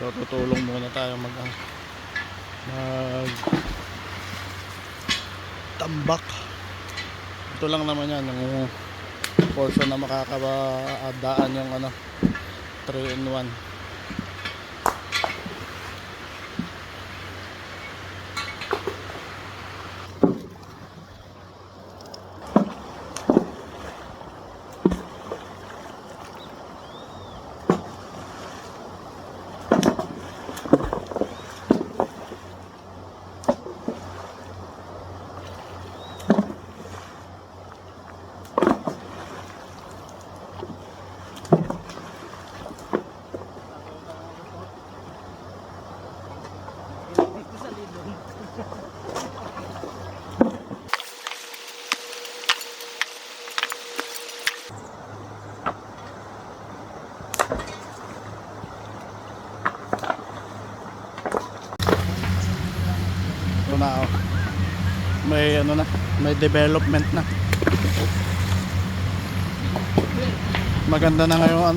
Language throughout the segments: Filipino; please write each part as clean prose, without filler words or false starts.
So tutulong muna tayo mag tambak. Ito lang naman yan yung portion na makakadaan yung 3-in-1. Ito na may may development na. Maganda na ngayon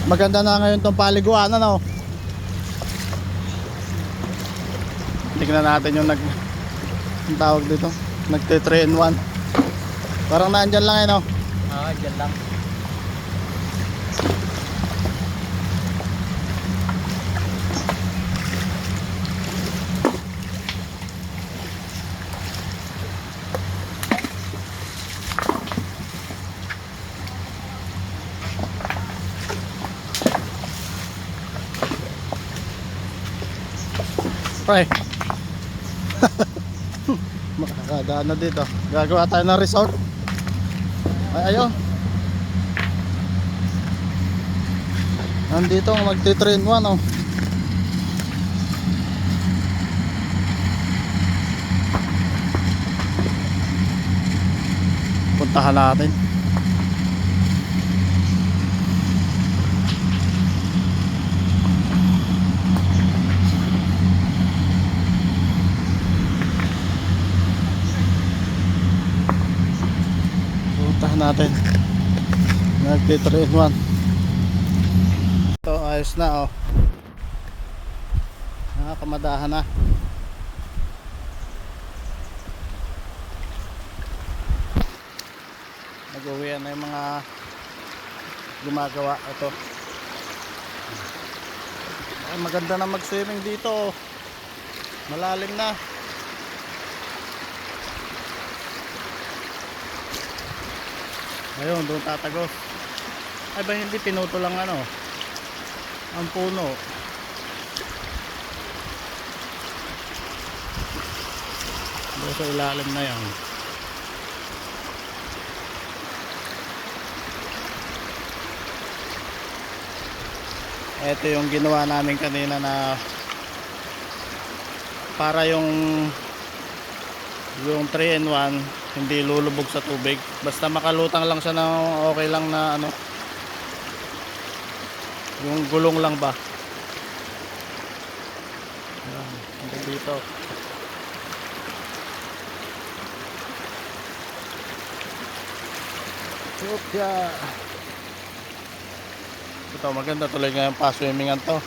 maganda na ngayon tong paliguan tignan natin yung ang tawag dito, nagte 3-in-1. Parang naandyan lang Dyan lang. Pre. Makakadaan na dito. Gagawa tayo ng resort. Ayun. Nandito magti 3-in-1 Puntahan natin. Natin nagti 3-in-1. Ito ayos na kamadahan na. Nag-uwian na yung mga gumagawa. Ito ay, maganda na mag swimming dito malalim na. Ayun, doon tatagos. Ay ba hindi pinuto lang ang puno. Doon sa ilalim na yan. Ito yung ginawa namin kanina na para yung 3-in-1 hindi lulubog sa tubig, basta makalutang lang siya na okay lang na yung gulong lang ba. Ayan, hanggang dito. Ito maganda tuloy ngayon pa swimming to.